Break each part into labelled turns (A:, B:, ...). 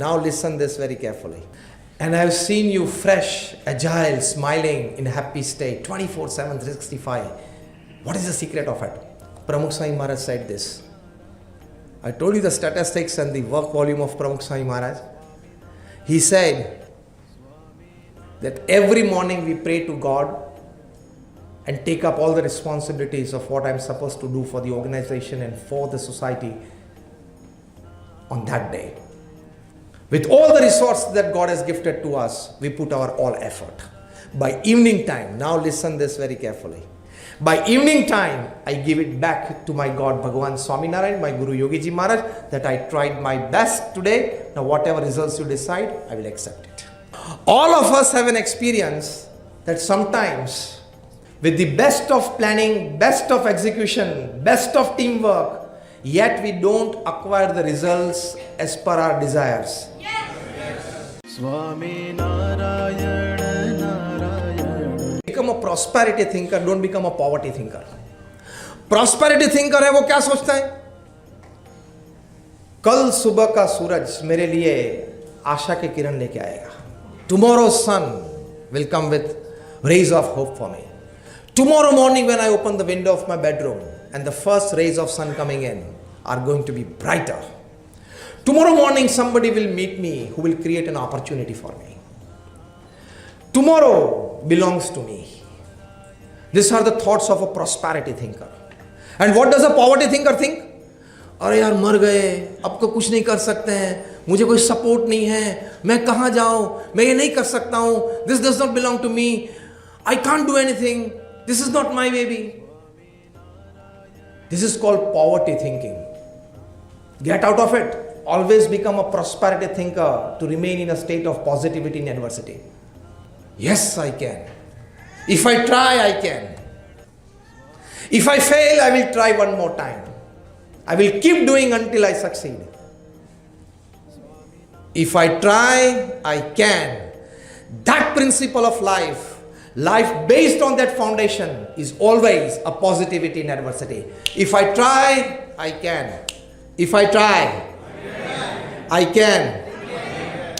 A: Now listen this very carefully. And I've seen you fresh, agile, smiling, in a happy state, 24/7, 365. What is the secret of it? Pramukh Swami Maharaj said this. I told you the statistics and the work volume of Pramukh Swami Maharaj. He said that every morning we pray to God and take up all the responsibilities of what I'm supposed to do for the organization and for the society on that day. With all the resources that God has gifted to us, we put our all effort. By evening time, now listen this very carefully. By evening time, I give it back to my God, Bhagavan Swaminarayan, my Guru Yogi Ji Maharaj, that I tried my best today. Now whatever results you decide, I will accept it. All of us have an experience that sometimes with the best of planning, best of execution, best of teamwork, yet we don't acquire the results as per our desires.
B: Swami Narayana Narayana.
A: Become a prosperity thinker, don't become a poverty thinker. Prosperity thinker है वो क्या सोचता है? कल सुबह का सूरज मेरे लिए आशा के किरण लेके आएगा. Tomorrow's sun will come with rays of hope for me. Tomorrow morning when I open the window of my bedroom and the first rays of sun coming in are going to be brighter. Tomorrow morning somebody will meet me who will create an opportunity for me. Tomorrow belongs to me. These are the thoughts of a prosperity thinker. And what does a poverty thinker think? अरे यार मर गए, अब तो कुछ नहीं कर सकते हैं, मुझे कोई सपोर्ट नहीं है, मैं कहाँ जाऊँ, मैं ये नहीं कर सकता हूँ, this does not belong to me, I can't do anything, this is not my baby. This is called poverty thinking. Get out of it. Always become a prosperity thinker to remain in a state of positivity in adversity. Yes, I can. If I try, I can. If I fail, I will try one more time. I will keep doing until I succeed. If I try, I can. That principle of life based on that foundation is always a positivity in adversity. If I try, I can. If I try, I can.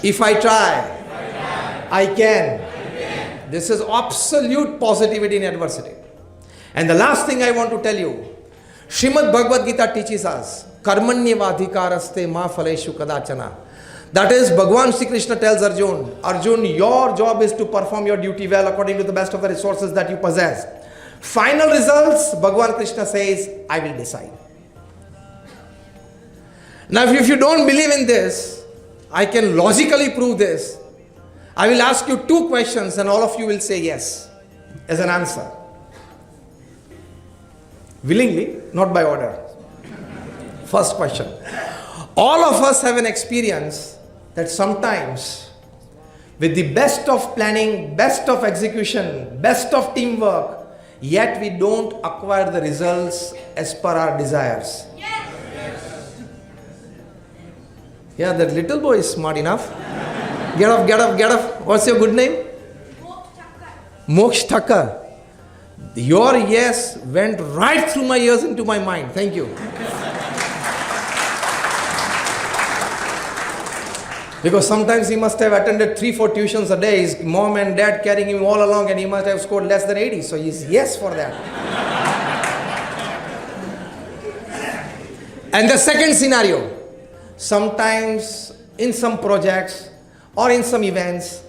A: If I try, I can. This is absolute positivity in adversity. And the last thing I want to tell you, Srimad Bhagavad Gita teaches us, Karmanyevadhikaraste ma phaleshu kadachana. That is, Bhagavan Shri Krishna tells Arjun, Arjun, your job is to perform your duty well according to the best of the resources that you possess. Final results, Bhagavan Krishna says, I will decide. Now, if you don't believe in this, I can logically prove this. I will ask you two questions and all of you will say yes as an answer. Willingly, not by order. First question. All of us have an experience that sometimes with the best of planning, best of execution, best of teamwork, yet we don't acquire the results as per our desires. Yeah, that little boy is smart enough. Get up, get up, get up. What's your good name? Moksh Thakkar. Your yes went right through my ears into my mind. Thank you. Because sometimes he must have attended 3-4 tuitions a day. His mom and dad carrying him all along and he must have scored less than 80. So he's yes for that. And the second scenario. Sometimes in some projects or in some events,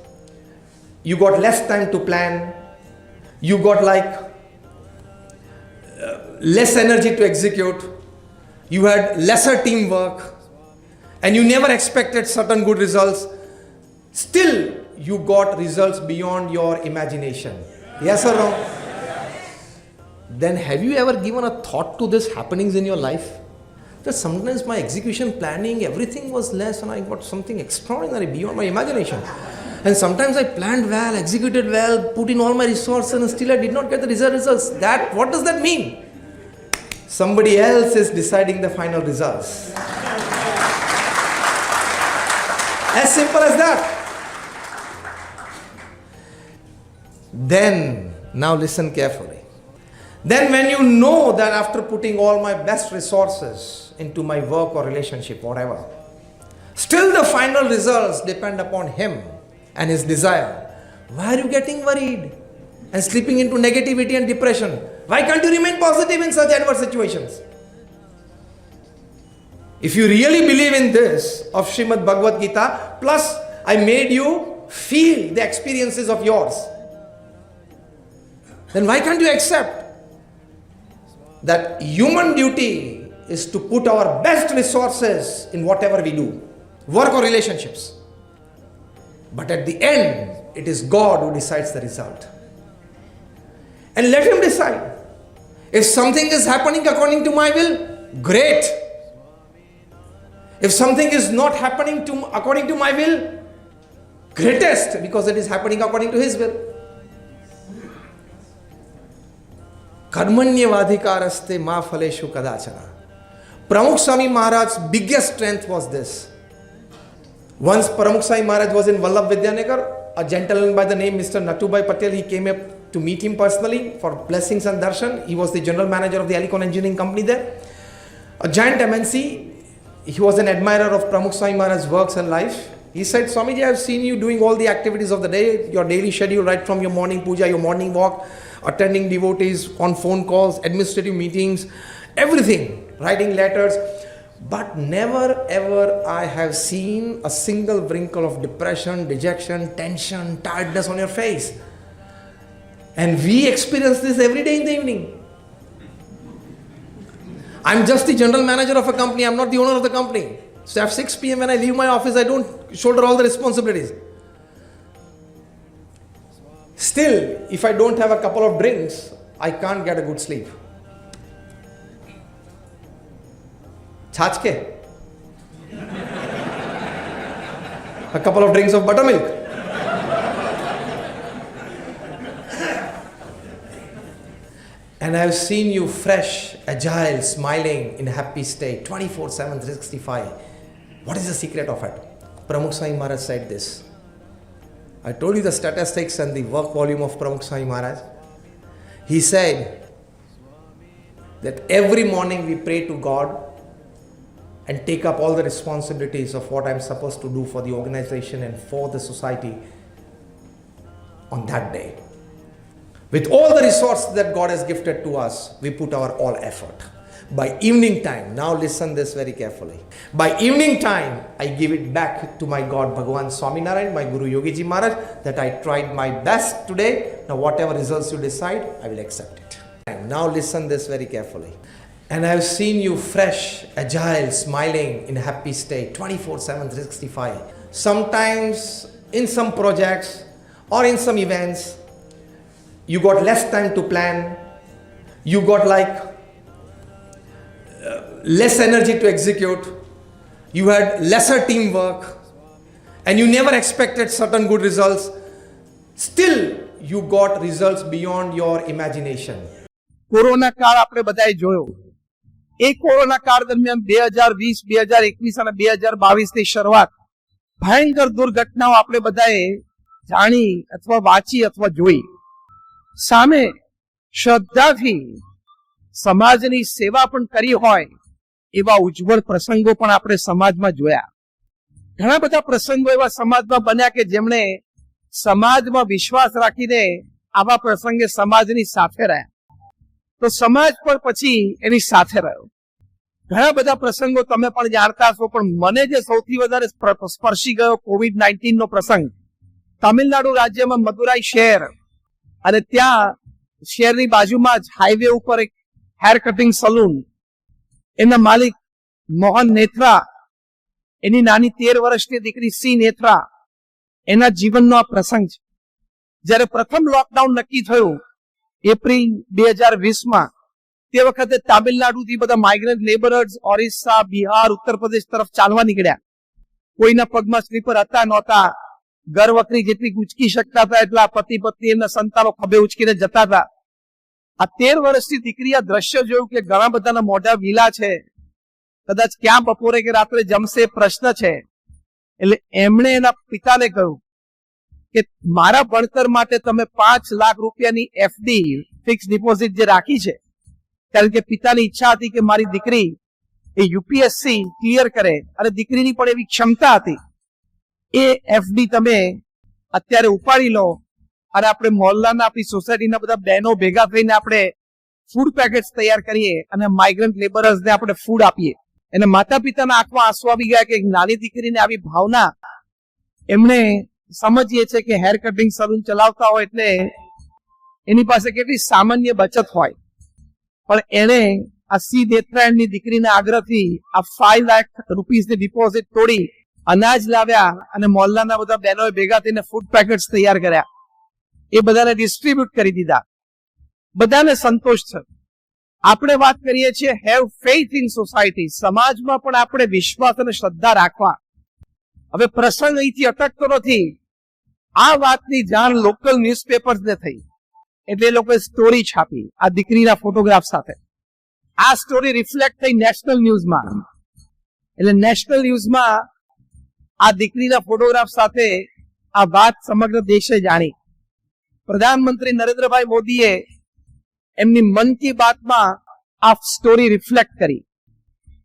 A: you got less time to plan. You got less energy to execute. You had lesser teamwork. And you never expected certain good results. Still, you got results beyond your imagination. Yes or no? Then have you ever given a thought to these happenings in your life? That sometimes my execution planning, everything was less and I got something extraordinary beyond my imagination. And sometimes I planned well, executed well, put in all my resources and still I did not get the desired results. What does that mean? Somebody else is deciding the final results. As simple as that. Then, now listen carefully. Then when you know that after putting all my best resources into my work or relationship, whatever, Still the final results depend upon him and his desire. Why are you getting worried and slipping into negativity and depression? Why can't you remain positive in such adverse situations? If you really believe in this of Srimad Bhagavad Gita, plus I made you feel the experiences of yours, then why can't you accept that human duty is to put our best resources in whatever we do, work or relationships. But at the end, it is God who decides the result. And let him decide. If something is happening according to my will, great. If something is not happening according to my will, greatest, because it is happening according to his will. Karmanyavadhikaraste ma phaleshu kadachana. Pramukh Swami Maharaj's biggest strength was this. Once Pramukh Swami Maharaj was in Vallabh Vidyanagar, a gentleman by the name Mr. Natubai Patel, he came up to meet him personally for blessings and darshan. He was the general manager of the Alicon Engineering Company there. A giant MNC. He was an admirer of Pramukh Swami Maharaj's works and life. He said, Swamiji, I have seen you doing all the activities of the day, your daily schedule, right from your morning puja, your morning walk, attending devotees on phone calls, administrative meetings, everything, writing letters. But never ever I have seen a single wrinkle of depression, dejection, tension, tiredness on your face. And we experience this every day in the evening. I'm just the general manager of a company, I'm not the owner of the company. So at 6 p.m. when I leave my office, I don't shoulder all the responsibilities. Still, if I don't have a couple of drinks, I can't get a good sleep. Chach ke? A couple of drinks of buttermilk. And I've seen you fresh, agile, smiling, in a happy state, 24/7, 365. What is the secret of it? Pramukh Swami Maharaj said this. I told you the statistics and the work volume of Pramukh Swami Maharaj. He said that every morning we pray to God and take up all the responsibilities of what I'm supposed to do for the organization and for the society on that day. With all the resources that God has gifted to us, we put our all effort. By evening time, now listen this very carefully. By evening time, I give it back to my God, Bhagavan Swaminarayan, my Guru Yogiji Maharaj, that I tried my best today. Now whatever results you decide, I will accept it. And now listen this very carefully. And I've seen you fresh, agile, smiling, in a happy state, 24/7, 365. Sometimes in some projects or in some events, you got less time to plan, you got less energy to execute, you had lesser teamwork, and you never expected certain good results. Still, you got results beyond your imagination.
C: Corona કાળ આપણે બધાએ જોયો. એ corona કાળ દરમિયાન 2020, 2021 અને 2022 ની શરૂઆત ભયંકર દુર્ઘટનાઓ આપણે બધાએ જાણી અથવા વાંચી અથવા જોઈ. સામે શ્રદ્ધાથી સમાજની સેવા પણ કરી હોય એવા ઉજ્જવળ પ્રસંગો પણ આપણે સમાજમાં જોયા. ઘણા બધા પ્રસંગો એવા સમાજમાં બન્યા કે જેમણે સમાજમાં વિશ્વાસ રાખીને આવા પ્રસંગે સમાજની સાથે રહ્યા, તો સમાજ પર પછી એની સાથે રહ્યો. ઘણા બધા પ્રસંગો તમે પણ જાણતા છો, પણ મને જે સૌથી વધારે સ્પર્શી ગયો COVID-19 નો પ્રસંગ. તમિલનાડુ રાજ્યમાં મદુરાઈ શહેર, અને ત્યાં શહેરની બાજુમાં જ હાઈવે ઉપર એક હેર કટિંગ સલૂન, એના માલિક મોહન નેત્રા, એની નાની 13 વર્ષની દીકરી સી નેત્રા, એના જીવનનો આ પ્રસંગ છે. જ્યારે પ્રથમ લોકડાઉન નક્કી થયું એપ્રિલ 2020માં, તે વખતે તામિલનાડુથી બધા માઇગ્રન્ટ લેબરર્સ ઓરિસ્સા, બિહાર, ઉત્તર પ્રદેશ તરફ ચાલવા નીકળ્યા. કોઈના પગમાં સ્લીપર હતા નહોતા, ઘર વખરી જેટલી ઉચકી શકતા હતા એટલા પતિ પત્ની એમના સંતાનો ખભે ઉચકીને જતા હતા. આ 13 વર્ષની દીકરી આ દ્રશ્ય જોયું કે ઘણા બધાના મોઢા લીલા છે, કદાચ ક્યાં બપોરે કે રાત્રે જમશે પ્રશ્ન છે. એટલે એમણે એના પિતાને કહ્યું કે મારા ભણતર માટે તમે 5 લાખ રૂપિયાની FD ફિક્સ ડિપોઝિટ જે રાખી છે, કારણ કે પિતાની ઈચ્છા હતી કે મારી દીકરી એ યુપીએસસી ક્લિયર કરે અને દીકરીની પણ એવી ક્ષમતા હતી, એ એફડી તમે અત્યારે ઉપાડી લો અને આપણે મોહલ્લાના આપણી સોસાયટીના બધા બહેનો ભેગા થઈને આપણે ફૂડ પેકેટ્સ તૈયાર કરીએ અને માઇગ્રન્ટ લેબરર્સને આપણે ફૂડ આપીએ. એને માતા પિતાના આંખમાં આંસુ આવી ગયા કે એક નાની દીકરીને આવી ભાવના. એમણે સમજીએ છે કે હેર કટિંગ સલૂન ચલાવતા હોય એટલે એની પાસે કેટલી સામાન્ય બચત હોય, પણ એણે આ સી નેત્રાયણની દીકરીના આગ્રહથી આ 5 લાખ રૂપીસની ડિપોઝિટ તોડી અનાજ લાવ્યા અને મોહલ્લાના બધા બહેનોએ ભેગા થઈને ફૂડ પેકેટ્સ તૈયાર કર્યા. એ બધાને ડિસ્ટ્રીબ્યુટ કરી દીધા. બધાને સંતોષ છે. આપણે વાત કરીએ છીએ હેવ ફેથ ઇન સોસાયટી. સમાજમાં પણ આપણે વિશ્વાસ અને શ્રદ્ધા રાખવા. હવે પ્રસંગ અહીંથી અટકતો નથી. આ વાતની જાણ લોકલ ન્યૂઝપેપર્સને થઈ એટલે એ લોકોએ સ્ટોરી છાપી આ દીકરીના ફોટોગ્રાફ સાથે. આ સ્ટોરી રિફ્લેક્ટ થઈ નેશનલ ન્યૂઝમાં. એટલે નેશનલ ન્યૂઝમાં આ દીકરીના ફોટોગ્રાફ સાથે આ વાત સમગ્ર દેશે જાણી. પ્રધાનમંત્રી નરેન્દ્રભાઈ મોદીએ એમની મન કી બાતમાં આ સ્ટોરી રિફ્લેક્ટ કરી.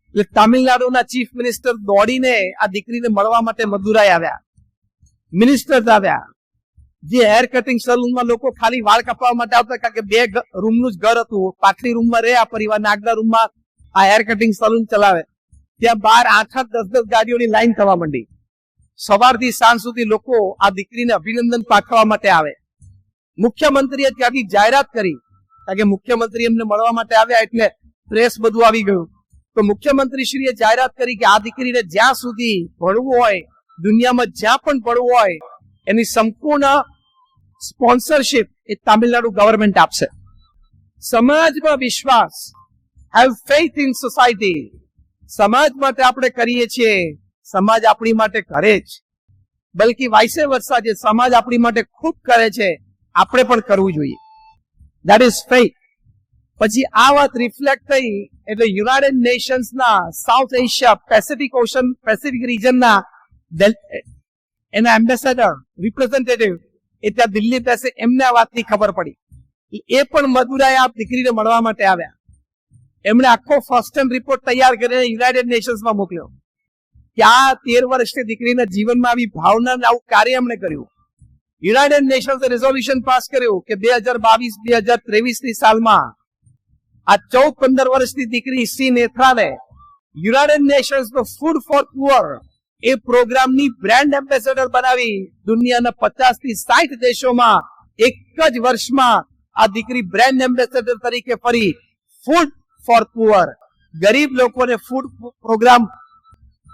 C: એટલે તામિલનાડુના ચીફ મિનિસ્ટર દોડીને આ દીકરીને મળવા માટે મદુરાઈ આવ્યા. મિનિસ્ટર્સ આવ્યા. જે હેર કટિંગ સલૂનમાં લોકો ખાલી વાળ કાપવા માટે આવતા, કારણ કે 2 રૂમનું જ ઘર હતું. પાછલી રૂમમાં રહે આ પરિવાર, આગલા રૂમમાં આ હેર કટિંગ સલૂન ચલાવે. ત્યાં બહાર 8-8, 10-10 ગાડીઓની લાઈન થવા માંડી. સવારથી સાંજ સુધી લોકો આ દીકરીને અભિનંદન પાઠવવા માટે આવે. મુખ્યમંત્રીએ ત્યાંથી જાહેરાત કરી, કારણ કે મુખ્યમંત્રી એમને મળવા માટે આવ્યા એટલે પ્રેસ બધું આવી ગયું. તો મુખ્યમંત્રીશ્રીએ જાહેરાત કરી કે આ દીકરીને જ્યાં સુધી ભણવું હોય, દુનિયામાં જ્યાં પણ ભણવું હોય, એની સંપૂર્ણ સ્પોન્સરશિપ એ તામિલનાડુ ગવર્મેન્ટ આપશે. સમાજમાં વિશ્વાસ, હેવ ફેથ ઇન સોસાયટી. સમાજ માટે આપણે કરીએ છીએ, સમાજ આપણી માટે કરે જ, બલકી વાઇસે વર્સા, જે સમાજ આપણી માટે ખૂબ કરે છે આપણે પણ કરવું જોઈએ. That is faith. પછી આ વાત રિફ્લેક્ટ થઈ એટલે યુનાઇટેડ નેશન્સના South Asia Pacific Ocean Pacific રિજનના એના એમ્બેસેડર રિપ્રેઝેન્ટેટિવ એ ત્યાં દિલ્હી પાસે એમને આ વાતની ખબર પડી. એ પણ મદુરાઈ આ દીકરીને મળવા માટે આવ્યા. એમણે આખો ફર્સ્ટ હેન્ડ રિપોર્ટ તૈયાર કરીને યુનાઇટેડ નેશન્સમાં મોકલ્યો કે આ 13 વર્ષની દીકરીના જીવનમાં આવી ભાવના આવું કાર્ય એમણે કર્યું. યુનાઇટેડ નેશન્સે રેઝોલ્યુશન પાસ કર્યું કે 2022-2023 સાલમાં આ 14-15 વર્ષની દીકરી સી નેથરાને યુનાઇટેડ નેશન્સનો ફૂડ ફોર પુઅર એ પ્રોગ્રામની બ્રાન્ડ એમ્બેસેડર બનાવી દુનિયાના 50-60 દેશોમાં એક જ વર્ષમાં આ દીકરી બ્રાન્ડ એમ્બેસેડર તરીકે ફરી ફૂડ ફોર પુઅર, ગરીબ લોકોને ફૂડ પ્રોગ્રામ,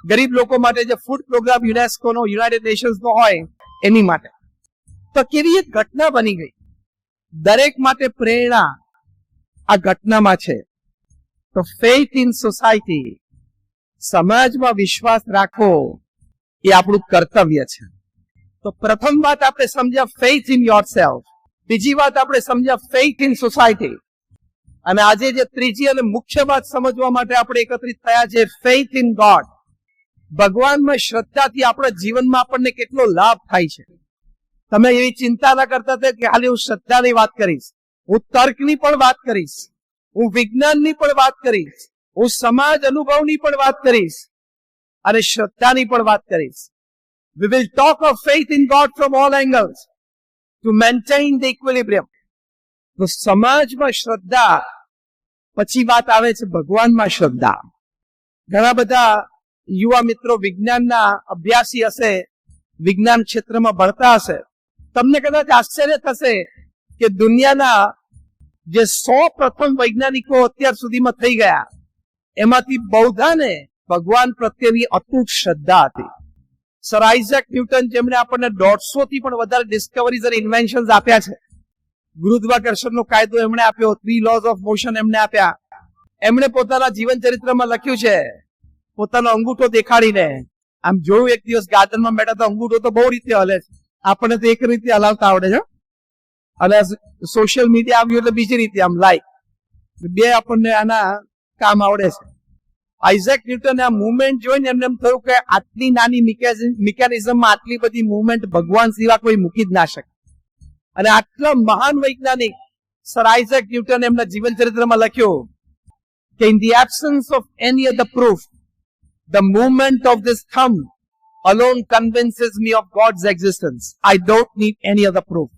C: ગરીબ લોકો માટે જે ફૂડ પ્રોગ્રામ યુનેસ્કોનો યુનાઇટેડ નેશન્સનો હોય એની માટે. તો કેવી એક ઘટના બની ગઈ. દરેક માટે પ્રેરણા આ ઘટનામાં છે. તો ફેથ ઇન સોસાયટી, સમાજમાં વિશ્વાસ રાખવો એ આપણું કર્તવ્ય છે. તો પ્રથમ વાત આપણે સમજ્યા ફેથ ઇન યોરસેલ્ફ. બીજી વાત આપણે સમજ્યા ફેથ ઇન સોસાયટી. અને આજે જે ત્રીજી અને મુખ્ય વાત સમજવા માટે આપણે એકત્રિત થયા છે, ફેથ ઇન ગોડ. ભગવાનમાં શ્રદ્ધાથી આપણા જીવનમાં આપણને કેટલો લાભ થાય છે. તમે એવી ચિંતા ના કરતા હતા કે ખાલી હું શ્રદ્ધાની વાત કરીશ, હું તર્કની પણ વાત કરીશ, હું વિજ્ઞાનની પણ વાત કરીશ, હું સમાજ અનુભવની પણ વાત કરીશ અને શ્રદ્ધાની પણ વાત કરીશ. We will talk of faith in God from all angles to maintain the equilibrium. તો સમાજમાં શ્રદ્ધા, પછી વાત આવે છે ભગવાનમાં શ્રદ્ધા. ઘણા બધા યુવા મિત્રો વિજ્ઞાનના અભ્યાસી હશે, વિજ્ઞાન ક્ષેત્રમાં ભણતા હશે. તમને કદાચ આશ્ચર્ય થશે કે દુનિયાના જે 100 પ્રથમ વૈજ્ઞાનિકો અત્યાર સુધીમાં થઈ ગયા એમાંથી બધાને ભગવાન પ્રત્યેની અતૂટ શ્રદ્ધા હતી. સર આઇઝેક ન્યૂટન, જેમણે આપણને 150 થી પણ વધારે ડિસ્કવરીઝ અને ઇન્વેન્શન્સ આપ્યા છે. ગુરુત્વાકર્ષણનો કાયદો એમણે આપ્યો, 3 લોઝ ઓફ મોશન એમણે આપ્યા. એમણે પોતાના જીવન ચરિત્રમાં લખ્યું છે, પોતાનો અંગૂઠો દેખાડીને, આમ જોયું એક દિવસ ગાર્ડનમાં બેઠા તો અંગૂઠો તો બહુ રીતે હલે છે, આપણને તો એક રીતે હલાવતા આવડે છે, અને સોશિયલ મીડિયા આવ્યું એટલે બીજી રીતે આમ લાઈક બે આપણને આના કામ આવડે છે. આઇઝેક ન્યૂટન આ મુવમેન્ટ જોઈને એમને એમ થયું કે આટલી નાની મિકેનિઝમમાં આટલી બધી મુવમેન્ટ ભગવાન સિવાય કોઈ મૂકી જ ના શકે. અને આટલા મહાન વૈજ્ઞાનિક સર આઇઝેક ન્યૂટન એમના જીવન ચરિત્રમાં લખ્યું કે in the absence of any other proof, the movement of this thumb alone convinces me of God's existence. I don't need any other proof.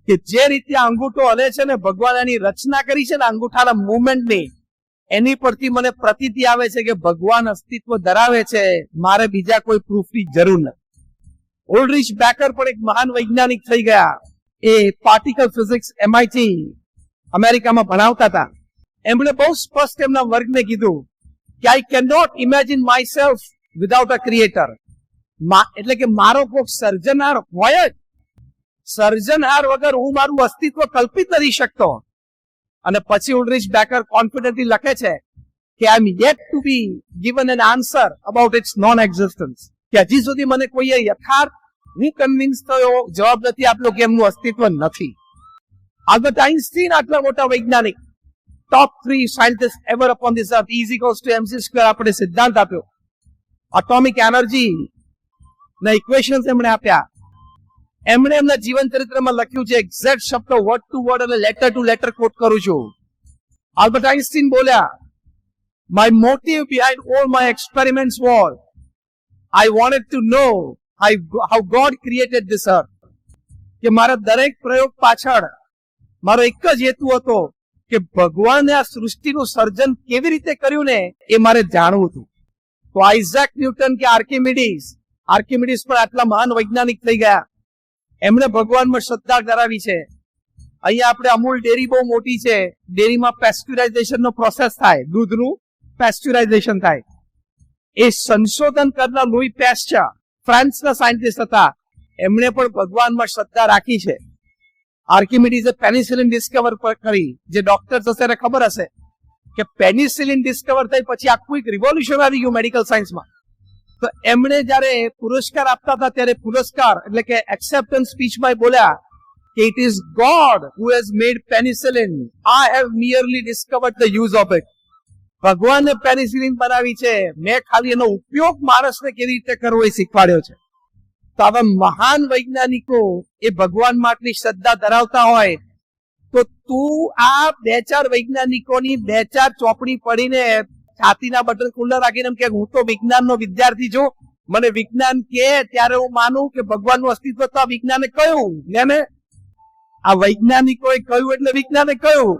C: કે જે રીતે આ અંગૂઠો હલે છે ને, ભગવાન એની રચના કરી છે ને અંગૂઠાના મૂવમેન્ટની, એની પરથી મને પ્રતીતિ આવે છે કે ભગવાન અસ્તિત્વ ધરાવે છે. મારે બીજા કોઈ પ્રૂફની જરૂર નથી. ઓલ્ડરિચ બેકર પણ એક મહાન વૈજ્ઞાનિક થઈ ગયા. એ પાર્ટિકલ ફિઝિક્સ MIT અમેરિકામાં ભણાવતા હતા. એમણે બહુ સ્પષ્ટ એમના વર્ગને કીધું કે I can not imagine myself without a creator. એટલે કે મારો કોઈ સર્જનહાર હોય જ. સર્જનહાર વગર હું મારું અસ્તિત્વ કલ્પિત નથી શકતો. અને પછી ઓલ્ડરિચ બેકર કોન્ફિડન્ટલી લખે છે કે I am yet to be given an answer about its non existence. કે હજી સુધી મને કોઈએ યથાર્થ હું કન્વિન્સ થયો જવાબ નથી આપ્યો કે એમનું અસ્તિત્વ નથી. આલ્બર્ટ આઇન્સ્ટીન આટલા મોટા વૈજ્ઞાનિક, ટોપ 3 scientist ever upon this earth, E = mc² આપણે સિદ્ધાંત આપ્યો. એટોમિક એનર્જી ના ઇક્વેશન્સ એમણે આપ્યા. એમણે એમના જીવન ચરિત્રમાં લખ્યું છે, એક્ઝેક્ટ શબ્દ વર્ડ ટુ વર્ડ અને લેટર ટુ લેટર કોટ કરું છું. આલ્બર્ટ આઇન્સ્ટીન બોલ્યા, my motive behind all my experiments was I wanted to know how God created this earth. કે મારા દરેક પ્રયોગ પાછળ મારો એક જ હેતુ હતો કે ભગવાને આ સૃષ્ટિનું સર્જન કેવી રીતે કર્યું ને એ મારે જાણવું હતું. તો આઇઝેક ન્યૂટન કે આર્કિમિડીઝ પણ આટલા મહાન વૈજ્ઞાનિક થઈ ગયા. એમણે ભગવાનમાં શ્રદ્ધા ધરાવી છે. અહીંયા આપણે અમૂલ ડેરી બહુ મોટી છે. ડેરીમાં પેસ્ચ્યુરાઇઝેશનનો પ્રોસેસ થાય, દૂધનું પેસ્ચ્યુરાઇઝેશન થાય. એ સંશોધન કરનાર લુઈ પેસ્ચર ફ્રાન્સના સાયન્ટિસ્ટ હતા. એમણે પણ ભગવાનમાં શ્રદ્ધા રાખી છે. આર્કિમિડીઝે પેનિસિલિન ડિસ્કવર કરી, જે ડોક્ટર હશે એને ખબર હશે કે પેનિસિલિન ડિસ્કવર થઈ પછી આખું એક રિવોલ્યુશન આવી ગયું મેડિકલ સાયન્સમાં. તો એમણે જયારે પુરસ્કાર આપતા હતા ત્યારે પુરસ્કાર એટલે કે એક્સેપ્ટન્સ સ્પીચમાં બોલ્યા કે it is God who has made penicillin, I have merely discovered the use of it. ભગવાને પેનિસિલિન બનાવી છે, મેં ખાલી એનો ઉપયોગ માણસને કેવી રીતે કરવો એ શીખવાડ્યો છે. તો આવા મહાન વૈજ્ઞાનિકો એ ભગવાનમાં આટલી શ્રદ્ધા ધરાવતા હોય તો તું આ 2-4 વૈજ્ઞાનિકોની 2-4 ચોપડી પડીને છાતીના બટન ખુલ્લા રાખીને એમ કે હું તો વિજ્ઞાનનો વિદ્યાર્થી છું, મને વિજ્ઞાન કે ત્યારે હું માનું કે ભગવાનનું અસ્તિત્વ તો આ વિજ્ઞાને કહ્યું ને આ વૈજ્ઞાનિકોએ કહ્યું એટલે વિજ્ઞાને કહ્યું.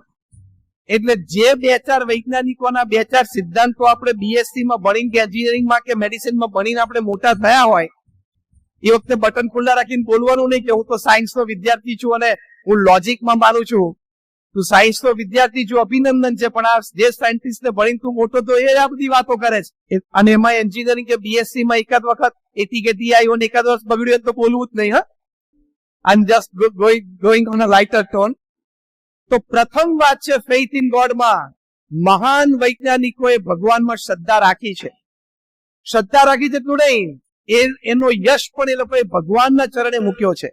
C: એટલે જે 2-4 વૈજ્ઞાનિકોના 2-4 સિદ્ધાંતો આપણે BSc માં ભણીને કે એન્જિનિયરિંગમાં કે મેડિસિનમાં ભણીને આપણે મોટા થયા હોય, એ વખતે બટન ખુલ્લા રાખીને બોલવાનું નહીં કે હું તો સાયન્સનો વિદ્યાર્થી છું અને હું લોજિકમાં માનું છું. તું સાયન્સનો વિદ્યાર્થી છું, અભિનંદન છે, પણ આ જે સાયન્ટિસ્ટને ભણીને તું મોટો તો એ આ બધી વાતો કરે છે. અને એમાં એન્જિનિયરિંગ કે BSc માં એકાદ વખત એટી કે ટી આવ્યો ને એકાદ વર્ષ બગડ્યું તો બોલવું જ નહીં. I am just going on a lighter tone. તો પ્રથમ વાત છે ફેઇથ ઇન ગોડમાં. મહાન વૈજ્ઞાનિકોએ ભગવાનમાં શ્રદ્ધા રાખી છે. શ્રદ્ધા રાખી જેટલું નહીં, એનો યશ પણ એ લોકોએ ભગવાનના ચરણે મૂક્યો છે.